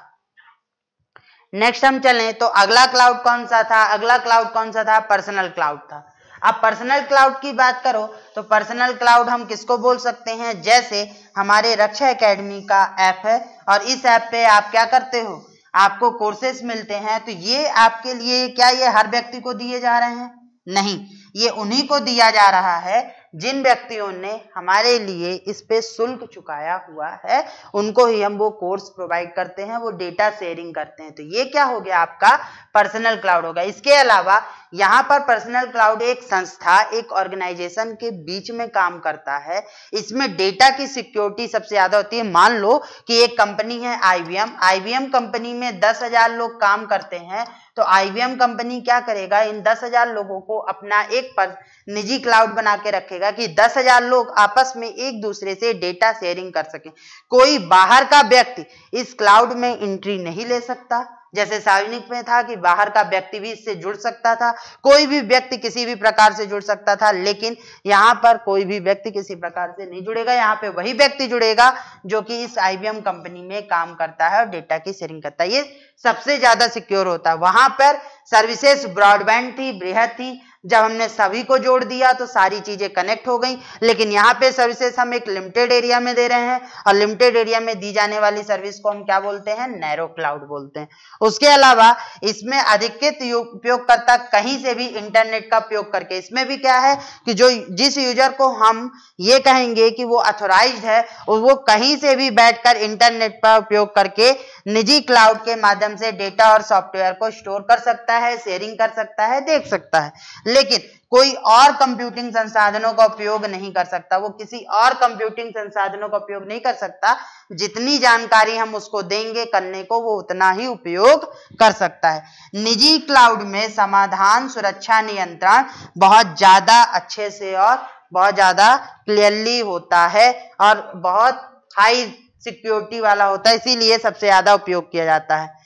नेक्स्ट हम चलें तो अगला क्लाउड कौन सा था, अगला क्लाउड कौन सा था, पर्सनल क्लाउड था। अब पर्सनल क्लाउड की बात करो तो पर्सनल क्लाउड हम किसको बोल सकते हैं, जैसे हमारे रक्षा एकेडमी का ऐप है और इस ऐप पे आप क्या करते हो, आपको कोर्सेस मिलते हैं। तो ये आपके लिए क्या ये हर व्यक्ति को दिए जा रहे हैं, नहीं, ये उन्हीं को दिया जा रहा है जिन व्यक्तियों ने हमारे लिए इस पे शुल्क चुकाया हुआ है, उनको ही हम वो कोर्स प्रोवाइड करते हैं, वो डेटा शेयरिंग करते हैं। तो ये क्या हो गया, आपका पर्सनल क्लाउड होगा। इसके अलावा यहाँ पर पर्सनल क्लाउड एक संस्था, एक ऑर्गेनाइजेशन के बीच में काम करता है। इसमें डेटा की सिक्योरिटी सबसे ज्यादा होती है। मान लो कि एक कंपनी है IBM कंपनी में 10,000 लोग काम करते हैं, तो IBM कंपनी क्या करेगा, इन 10,000 लोगों को अपना एक निजी क्लाउड बना के रखेगा कि 10,000 लोग आपस में एक दूसरे से डेटा शेयरिंग कर सके। कोई बाहर का व्यक्ति इस क्लाउड में एंट्री नहीं ले सकता, जैसे सार्वजनिक में था कि बाहर का व्यक्ति भी इससे जुड़ सकता था, कोई भी व्यक्ति किसी भी प्रकार से जुड़ सकता था, लेकिन यहाँ पर कोई भी व्यक्ति किसी प्रकार से नहीं जुड़ेगा। यहाँ पे वही व्यक्ति जुड़ेगा जो कि इस IBM कंपनी में काम करता है और डेटा की शेयरिंग करता है। ये सबसे ज्यादा सिक्योर होता है। वहां पर सर्विसेज ब्रॉडबैंड थी, बृहद थी, जब हमने सभी को जोड़ दिया तो सारी चीजें कनेक्ट हो गई। लेकिन यहाँ पे सर्विसेज हम एक लिमिटेड एरिया में दे रहे हैं, और लिमिटेड एरिया में दी जाने वाली सर्विस को हम क्या बोलते हैं, नैरो क्लाउड बोलते हैं। उसके अलावा इसमें अधिकृत उपयोगकर्ता कहीं से भी इंटरनेट का उपयोग करके, इसमें भी क्या है कि जो जिस यूजर को हम ये कहेंगे कि वो अथोराइज्ड है, वो कहीं से भी बैठकर इंटरनेट का उपयोग करके निजी क्लाउड के माध्यम से डेटा और सॉफ्टवेयर को स्टोर कर सकता है, शेयरिंग कर सकता है, देख सकता है। लेकिन कोई और कंप्यूटिंग संसाधनों का उपयोग नहीं कर सकता, वो किसी और कंप्यूटिंग संसाधनों का उपयोग नहीं कर सकता। जितनी जानकारी हम उसको देंगे करने को, वो उतना ही उपयोग कर सकता है। निजी क्लाउड में समाधान, सुरक्षा, नियंत्रण बहुत ज्यादा अच्छे से और बहुत ज्यादा क्लियरली होता है और बहुत हाई सिक्योरिटी वाला होता है, इसीलिए सबसे ज्यादा उपयोग किया जाता है।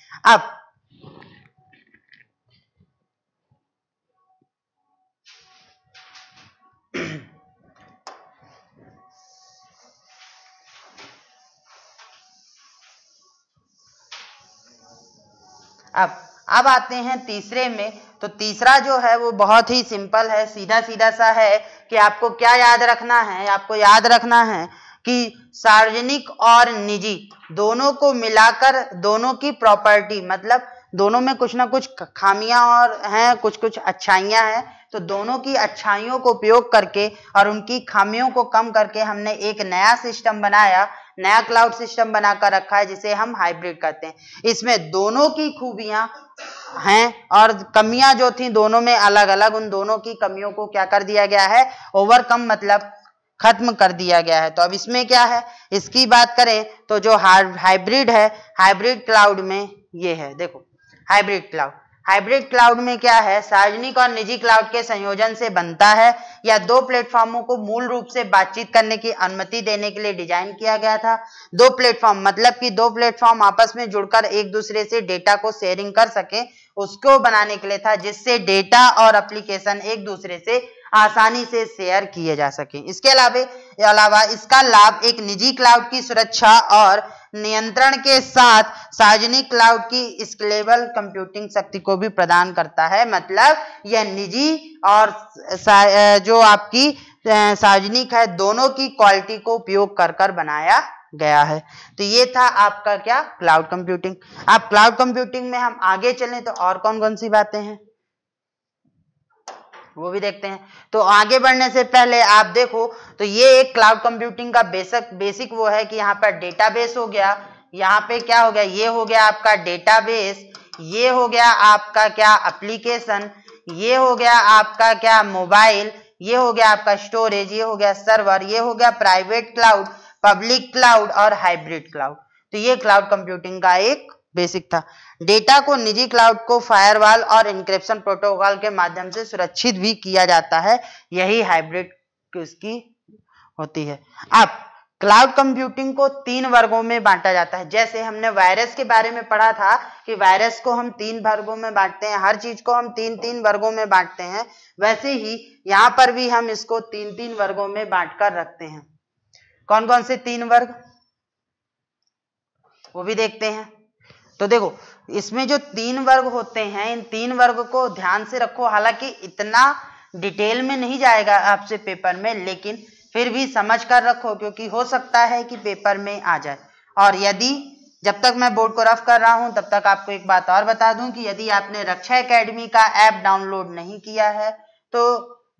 अब आते हैं तीसरे में। तो तीसरा जो है वो बहुत ही सिंपल है, सीधा सीधा सा है कि आपको क्या याद रखना है, आपको याद रखना है कि सार्वजनिक और निजी दोनों को मिलाकर दोनों की प्रॉपर्टी, मतलब दोनों में कुछ ना कुछ खामियां और हैं, कुछ कुछ अच्छाइयां हैं। तो दोनों की अच्छाइयों को उपयोग करके और उनकी खामियों को कम करके हमने एक नया सिस्टम बनाया, नया क्लाउड सिस्टम बनाकर रखा है जिसे हम हाइब्रिड कहते हैं। इसमें दोनों की खूबियां हैं और कमियां जो थी दोनों में अलग अलग, उन दोनों की कमियों को क्या कर दिया गया है, ओवरकम, मतलब खत्म कर दिया गया है। तो अब इसमें क्या है, इसकी बात करें तो जो हाइब्रिड है, हाइब्रिड क्लाउड में ये है, देखो हाइब्रिड क्लाउड। हाइब्रिड क्लाउड में क्या है, सार्वजनिक और निजी क्लाउड के संयोजन से बनता है या दो प्लेटफॉर्मों को मूल रूप से बातचीत करने की अनुमति देने के लिए डिजाइन किया गया था। दो प्लेटफॉर्म मतलब कि दो प्लेटफॉर्म आपस में जुड़कर एक दूसरे से डेटा को शेयरिंग कर सके, उसको बनाने के लिए था, जिससे डेटा और एप्लीकेशन एक दूसरे से आसानी से शेयर किए जा सके। इसके अलावा इसका लाभ एक निजी क्लाउड की सुरक्षा और नियंत्रण के साथ सार्वजनिक क्लाउड की स्केलेबल कंप्यूटिंग शक्ति को भी प्रदान करता है। मतलब यह निजी और जो आपकी सार्वजनिक है, दोनों की क्वालिटी को उपयोग कर बनाया गया है। तो ये था आपका क्या, क्लाउड कंप्यूटिंग। अब क्लाउड कंप्यूटिंग में हम आगे चलें तो और कौन कौन सी बातें हैं वो भी देखते हैं। तो आगे बढ़ने से पहले आप देखो तो ये एक क्लाउड कंप्यूटिंग का बेसिक वो है कि यहाँ पर डेटाबेस हो गया, यहाँ पे क्या हो गया, ये हो गया आपका डेटाबेस, ये हो गया आपका क्या एप्लीकेशन, ये हो गया आपका क्या मोबाइल, ये हो गया आपका स्टोरेज, ये हो गया सर्वर, ये हो गया प्राइवेट क्लाउड, पब्लिक क्लाउड और हाइब्रिड क्लाउड। तो ये क्लाउड कंप्यूटिंग का एक बेसिक था। डेटा को निजी क्लाउड को फायरवॉल और इंक्रिप्शन प्रोटोकॉल के माध्यम से सुरक्षित भी किया जाता है, यही हाइब्रिड इसकी होती है। अब क्लाउड कंप्यूटिंग को 3 वर्गों में बांटा जाता है। जैसे हमने वायरस के बारे में पढ़ा था कि वायरस को हम 3 वर्गों में बांटते हैं, हर चीज को हम 3-3 वर्गों में बांटते हैं, वैसे ही यहाँ पर भी हम इसको 3-3 वर्गों में बांटकर रखते हैं। कौन कौन से 3 वर्ग, वो भी देखते हैं। तो देखो इसमें जो 3 वर्ग होते हैं, इन 3 वर्ग को ध्यान से रखो। हालांकि इतना डिटेल में नहीं जाएगा आपसे पेपर में, लेकिन फिर भी समझ कर रखो, क्योंकि हो सकता है कि पेपर में आ जाए। और यदि जब तक मैं बोर्ड को रफ कर रहा हूं तब तक आपको एक बात और बता दूं कि यदि आपने रक्षा एकेडमी का ऐप डाउनलोड नहीं किया है तो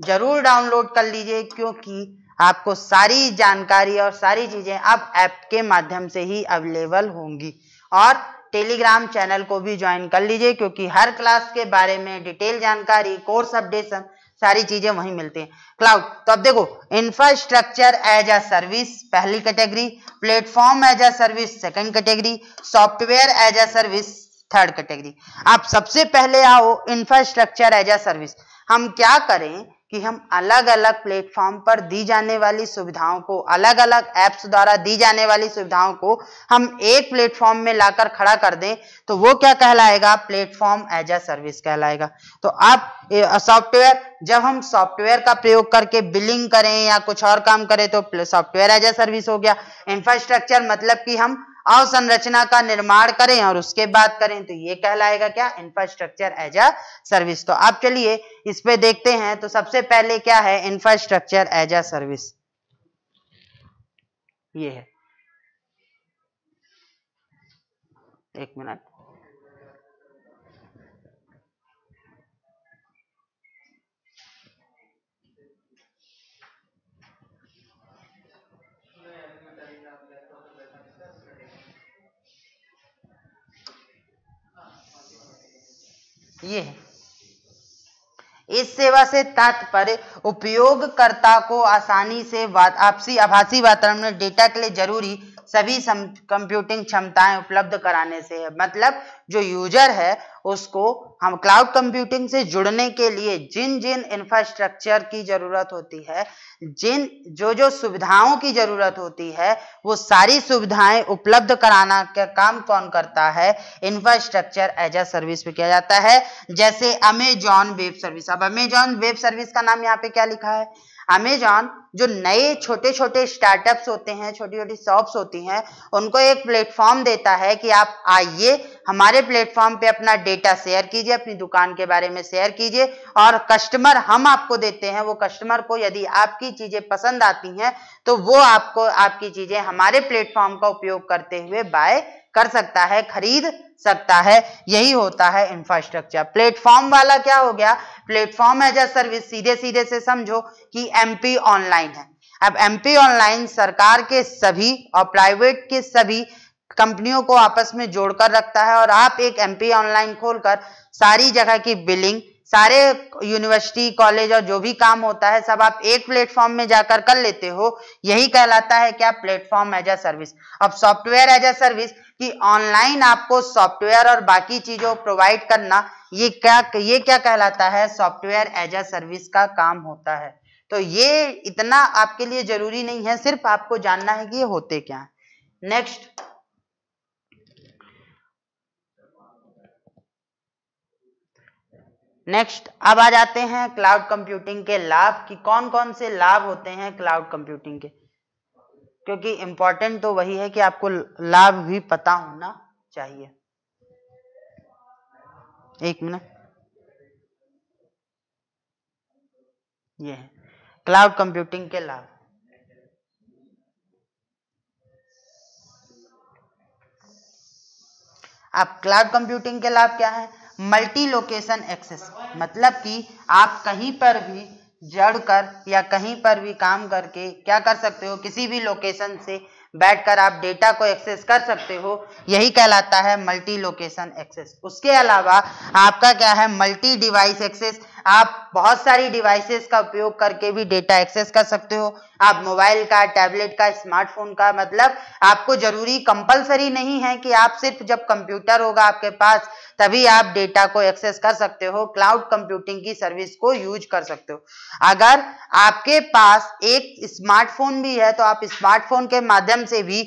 जरूर डाउनलोड कर लीजिए, क्योंकि आपको सारी जानकारी और सारी चीजें अब ऐप के माध्यम से ही अवेलेबल होंगी। और टेलीग्राम चैनल को भी ज्वाइन कर लीजिए, क्योंकि हर क्लास के बारे में डिटेल जानकारी, कोर्स अपडेशन, सारी चीजें वहीं मिलती हैं। क्लाउड, तो अब देखो इंफ्रास्ट्रक्चर एज अ सर्विस पहली category, platform as a service second category, software as a service third category. आप सबसे पहले आओ इंफ्रास्ट्रक्चर एज अ सर्विस। हम क्या करें कि हम अलग अलग प्लेटफॉर्म पर दी जाने वाली सुविधाओं को, अलग अलग ऐप्स द्वारा दी जाने वाली सुविधाओं को हम एक प्लेटफॉर्म में लाकर खड़ा कर दें, तो वो क्या कहलाएगा, प्लेटफॉर्म एज अ सर्विस कहलाएगा। तो आप सॉफ्टवेयर, जब हम सॉफ्टवेयर का प्रयोग करके बिलिंग करें या कुछ और काम करें तो सॉफ्टवेयर एज अ सर्विस हो गया। इंफ्रास्ट्रक्चर मतलब कि हम अवसंरचना का निर्माण करें और उसके बाद करें, तो ये कहलाएगा क्या, इंफ्रास्ट्रक्चर एज अ सर्विस। तो आप चलिए इस पे देखते हैं। तो सबसे पहले क्या है इंफ्रास्ट्रक्चर एज अ सर्विस, ये है, एक मिनट, ये है। इस सेवा से तात्पर्य उपयोगकर्ता को आसानी से आभासी वातावरण में डेटा के लिए जरूरी सभी कंप्यूटिंग क्षमताएं उपलब्ध कराने से है। मतलब जो यूजर है उसको हम क्लाउड कंप्यूटिंग से जुड़ने के लिए जिन जिन इंफ्रास्ट्रक्चर की जरूरत होती है, जिन जो सुविधाओं की जरूरत होती है, वो सारी सुविधाएं उपलब्ध कराना का काम कौन करता है, इंफ्रास्ट्रक्चर एज अ सर्विस पे किया जाता है। जैसे अमेजॉन वेब सर्विस। अब अमेजॉन वेब सर्विस का नाम यहाँ पे क्या लिखा है, अमेजॉन जो नए छोटे छोटे स्टार्टअप्स होते हैं, छोटी छोटी शॉप्स होती हैं, उनको एक प्लेटफॉर्म देता है कि आप आइए हमारे प्लेटफॉर्म पे अपना डेटा शेयर कीजिए, अपनी दुकान के बारे में शेयर कीजिए, और कस्टमर हम आपको देते हैं। वो कस्टमर को यदि आपकी चीजें पसंद आती हैं तो वो आपको आपकी चीजें हमारे प्लेटफॉर्म का उपयोग करते हुए बाय कर सकता है, खरीद सकता है। यही होता है इंफ्रास्ट्रक्चर। प्लेटफॉर्म वाला क्या हो गया, प्लेटफॉर्म एज अ सर्विस सीधे सीधे से समझो कि एमपी ऑनलाइन है। अब एमपी ऑनलाइन सरकार के सभी और प्राइवेट के सभी कंपनियों को आपस में जोड़कर रखता है, और आप एक एमपी ऑनलाइन खोलकर सारी जगह की बिलिंग, सारे यूनिवर्सिटी कॉलेज और जो भी काम होता है सब आप एक प्लेटफॉर्म में जाकर कर लेते हो। यही कहलाता है क्या, प्लेटफॉर्म एज अ सर्विस। अब सॉफ्टवेयर एज अ सर्विस कि ऑनलाइन आपको सॉफ्टवेयर और बाकी चीजों प्रोवाइड करना, ये क्या कहलाता है, सॉफ्टवेयर एज अ सर्विस का काम होता है। तो ये इतना आपके लिए जरूरी नहीं है, सिर्फ आपको जानना है कि ये होते क्या है। नेक्स्ट अब आ जाते हैं क्लाउड कंप्यूटिंग के लाभ, कि कौन कौन से लाभ होते हैं क्लाउड कंप्यूटिंग के, क्योंकि इंपॉर्टेंट तो वही है कि आपको लाभ भी पता होना चाहिए। एक मिनट, ये है क्लाउड कंप्यूटिंग के लाभ। अब क्लाउड कंप्यूटिंग के लाभ क्या है, मल्टी लोकेशन एक्सेस, मतलब कि आप कहीं पर भी जड़कर या कहीं पर भी काम करके क्या कर सकते हो, किसी भी लोकेशन से बैठकर आप डेटा को एक्सेस कर सकते हो। यही कहलाता है मल्टी लोकेशन एक्सेस। उसके अलावा आपका क्या है, मल्टी डिवाइस एक्सेस। आप बहुत सारी डिवाइसेस का उपयोग करके भी डेटा एक्सेस कर सकते हो। आप मोबाइल का, टैबलेट का, स्मार्टफोन का, मतलब आपको जरूरी कंपलसरी नहीं है कि आप सिर्फ जब कंप्यूटर होगा आपके पास तभी आप डेटा को एक्सेस कर सकते हो। क्लाउड कंप्यूटिंग की सर्विस को यूज कर सकते हो। अगर आपके पास एक स्मार्टफोन भी है तो आप स्मार्टफोन के माध्यम से भी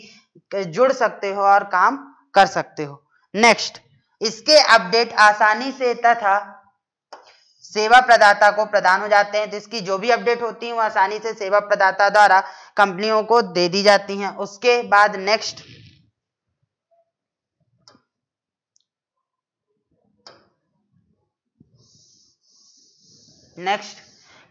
जुड़ सकते हो और काम कर सकते हो। नेक्स्ट, इसके अपडेट आसानी से तथा सेवा प्रदाता को प्रदान हो जाते हैं। तो इसकी जो भी अपडेट होती है वो आसानी से सेवा प्रदाता द्वारा कंपनियों को दे दी जाती हैं। उसके बाद नेक्स्ट,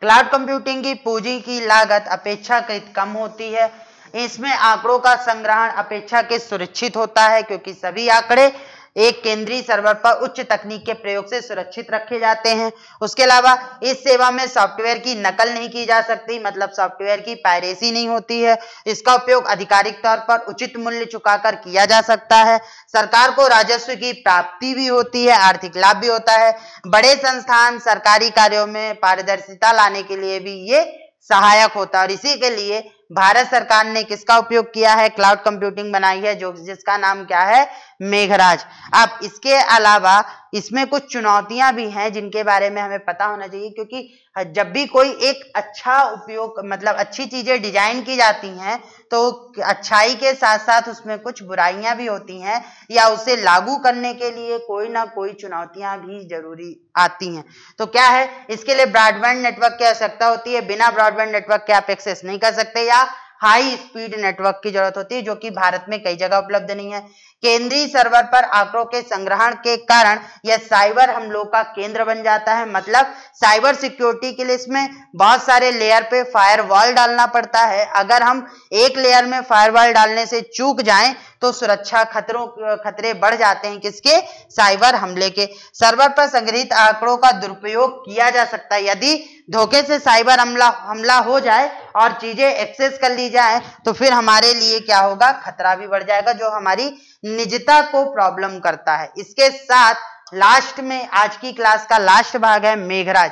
क्लाउड कंप्यूटिंग की पूंजी की लागत अपेक्षाकृत कम होती है। इसमें आंकड़ों का संग्रहण अपेक्षाकृत सुरक्षित होता है क्योंकि सभी आंकड़े एक केंद्रीय सर्वर पर उच्च तकनीक के प्रयोग से सुरक्षित रखे जाते हैं। उसके अलावा इस सेवा में सॉफ्टवेयर की नकल नहीं की जा सकती, मतलब सॉफ्टवेयर की पायरेसी नहीं होती है। इसका उपयोग आधिकारिक तौर पर उचित मूल्य चुकाकर किया जा सकता है। सरकार को राजस्व की प्राप्ति भी होती है, आर्थिक लाभ भी होता है। बड़े संस्थान सरकारी कार्यों में पारदर्शिता लाने के लिए भी ये सहायक होता है और इसी के लिए भारत सरकार ने किसका उपयोग किया है, क्लाउड कंप्यूटिंग बनाई है, जो जिसका नाम क्या है, मेघराज। अब इसके अलावा इसमें कुछ चुनौतियां भी हैं जिनके बारे में हमें पता होना चाहिए, क्योंकि जब भी कोई एक अच्छा उपयोग, मतलब अच्छी चीजें डिजाइन की जाती हैं तो अच्छाई के साथ साथ उसमें कुछ बुराइयां भी होती हैं या उसे लागू करने के लिए कोई ना कोई चुनौतियां भी जरूरी आती हैं। तो क्या है, इसके लिए ब्रॉडबैंड नेटवर्क की आवश्यकता होती है। बिना ब्रॉडबैंड नेटवर्क के आप एक्सेस नहीं कर सकते या हाई स्पीड नेटवर्क की जरूरत होती है, जो कि भारत में कई जगह उपलब्ध नहीं है। केंद्रीय सर्वर पर आंकड़ों के संग्रहण के कारण यह साइबर हमलों का केंद्र बन जाता है, मतलब साइबर सिक्योरिटी के लिए इसमें बहुत सारे लेयर पे फायरवॉल डालना पड़ता है। अगर हम एक लेयर में फायरवॉल डालने से चूक जाएं तो सुरक्षा खतरे बढ़ जाते हैं, किसके, साइबर हमले के। सर्वर पर संग्रहित आंकड़ों का दुरुपयोग किया जा सकता है। यदि धोखे से साइबर हमला हो जाए और चीजें एक्सेस कर ली जाए तो फिर हमारे लिए क्या होगा, खतरा भी बढ़ जाएगा, जो हमारी निजता को प्रॉब्लम करता है। इसके साथ लास्ट में आज की क्लास का लास्ट भाग है मेघराज।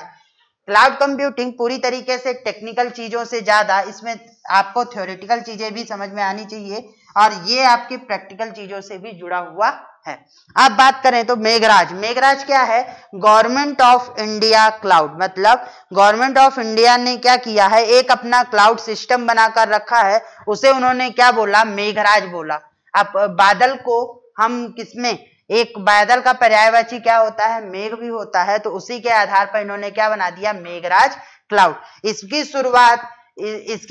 क्लाउड कंप्यूटिंग पूरी तरीके से टेक्निकल चीजों से ज्यादा इसमें आपको थ्योरेटिकल चीजें भी समझ में आनी चाहिए और ये आपकी प्रैक्टिकल चीजों से भी जुड़ा हुआ है। अब बात करें तो मेघराज क्या है, गवर्नमेंट ऑफ इंडिया क्लाउड, मतलब गवर्नमेंट ऑफ इंडिया ने क्या किया है, एक अपना क्लाउड सिस्टम बनाकर रखा है, उसे उन्होंने क्या बोला, मेघराज बोला। अब बादल को हम किसमें, एक बादल का पर्यायवाची क्या होता है, मेघ भी होता है, तो उसी के आधार पर इन्होंने क्या बना दिया, मेघराज क्लाउड। इसकी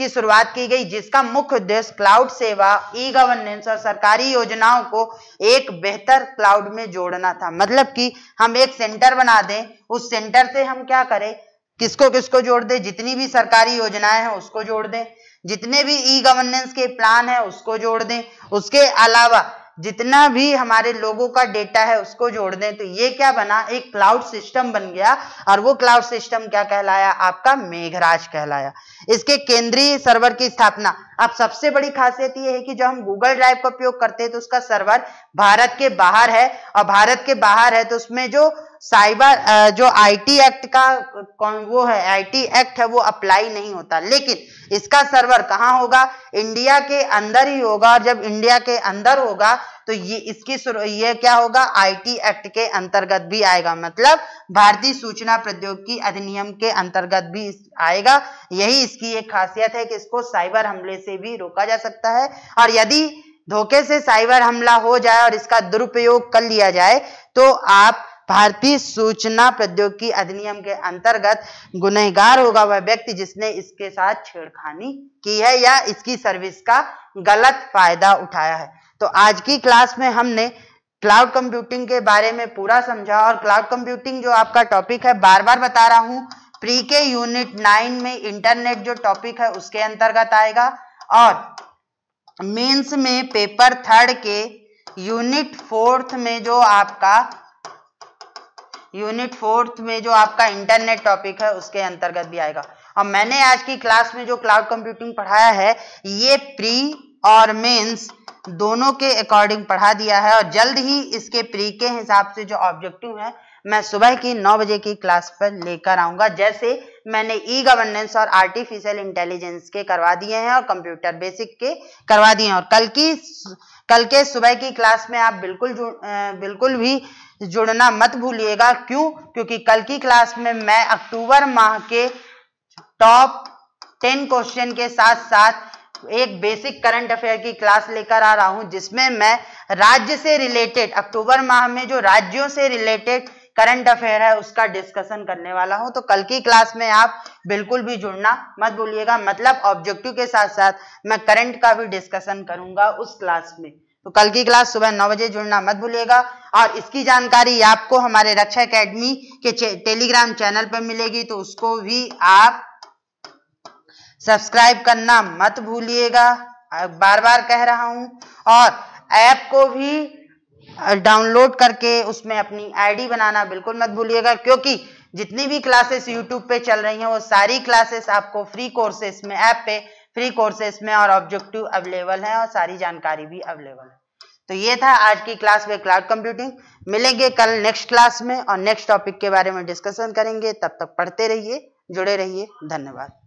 शुरुआत की गई, जिसका मुख्य उद्देश्य क्लाउड सेवा, ई गवर्नेंस और सरकारी योजनाओं को एक बेहतर क्लाउड में जोड़ना था। मतलब कि हम एक सेंटर बना दें, उस सेंटर से हम क्या करें, किसको किसको जोड़ दें, जितनी भी सरकारी योजनाएं हैं उसको जोड़ दें, जितने भी ई गवर्नेंस के प्लान है उसको जोड़ दें, उसके अलावा जितना भी हमारे लोगों का डेटा है उसको जोड़ दें। तो ये क्या बना, एक क्लाउड सिस्टम बन गया और वो क्लाउड सिस्टम क्या कहलाया, आपका मेघराज कहलाया। इसके केंद्रीय सर्वर की स्थापना, अब सबसे बड़ी खासियत ये है कि जो हम गूगल ड्राइव का उपयोग करते हैं तो उसका सर्वर भारत के बाहर है, और भारत के बाहर है तो उसमें जो जो आईटी एक्ट का वो है, आईटी एक्ट है, वो अप्लाई नहीं होता। लेकिन इसका सर्वर कहाँ होगा, इंडिया के अंदर ही होगा, और जब इंडिया के अंदर होगा तो ये क्या होगा, आईटी एक्ट के अंतर्गत भी आएगा, मतलब भारतीय सूचना प्रौद्योगिकी अधिनियम के अंतर्गत भी आएगा। यही इसकी एक खासियत है कि इसको साइबर हमले से भी रोका जा सकता है, और यदि धोखे से साइबर हमला हो जाए और इसका दुरुपयोग कर लिया जाए तो आप भारतीय सूचना प्रौद्योगिकी अधिनियम के अंतर्गत गुनहगार होगा वह व्यक्ति जिसने इसके साथ छेड़खानी की है या इसकी सर्विस का गलत फायदा उठाया है। तो आज की क्लास में हमने क्लाउड कंप्यूटिंग के बारे में पूरा समझा, और क्लाउड कंप्यूटिंग जो आपका टॉपिक है, बार बार बता रहा हूं, प्री के यूनिट 9 में इंटरनेट जो टॉपिक है उसके अंतर्गत आएगा, और मेंस में पेपर 3 के यूनिट 4 में जो आपका इंटरनेट टॉपिक है उसके अंतर्गत भी आएगा। और मैंने आज की क्लास में जो क्लाउड कंप्यूटिंग पढ़ाया है ये प्री और मेंस दोनों के अकॉर्डिंग पढ़ा दिया है, और जल्द ही इसके प्री के हिसाब से जो ऑब्जेक्टिव है मैं सुबह की 9 बजे की क्लास पर लेकर आऊंगा। जैसे मैंने ई गवर्नेंस और आर्टिफिशियल इंटेलिजेंस के करवा दिए हैं और कंप्यूटर बेसिक के करवा दिए हैं। और कल के सुबह की क्लास में आप बिल्कुल भी जुड़ना मत भूलिएगा। क्यों? क्योंकि कल की क्लास में मैं अक्टूबर माह के टॉप 10 क्वेश्चन के साथ साथ एक बेसिक करंट अफेयर की क्लास लेकर आ रहा हूं, जिसमें मैं राज्य से रिलेटेड, अक्टूबर माह में जो राज्यों से रिलेटेड करंट अफेयर है उसका डिस्कशन करने वाला हूं। तो कल की क्लास में आप बिल्कुल भी जुड़ना मत भूलिएगा। मतलब ऑब्जेक्टिव के साथ साथ मैं करंट का भी डिस्कशन करूंगा उस क्लास में। तो कल की क्लास सुबह 9 बजे जुड़ना मत भूलिएगा। और इसकी जानकारी आपको हमारे रक्षा एकेडमी के टेलीग्राम चैनल पर मिलेगी, तो उसको भी आप सब्सक्राइब करना मत भूलिएगा, बार बार कह रहा हूं। और ऐप को भी डाउनलोड करके उसमें अपनी आईडी बनाना बिल्कुल मत भूलिएगा, क्योंकि जितनी भी क्लासेस यूट्यूब पे चल रही हैं वो सारी क्लासेस आपको फ्री कोर्सेस में, ऐप पे फ्री कोर्सेस में और ऑब्जेक्टिव अवेलेबल है और सारी जानकारी भी अवेलेबल है। तो ये था आज की क्लास में क्लाउड कंप्यूटिंग। मिलेंगे कल नेक्स्ट क्लास में और नेक्स्ट टॉपिक के बारे में डिस्कशन करेंगे। तब तक पढ़ते रहिए, जुड़े रहिए। धन्यवाद।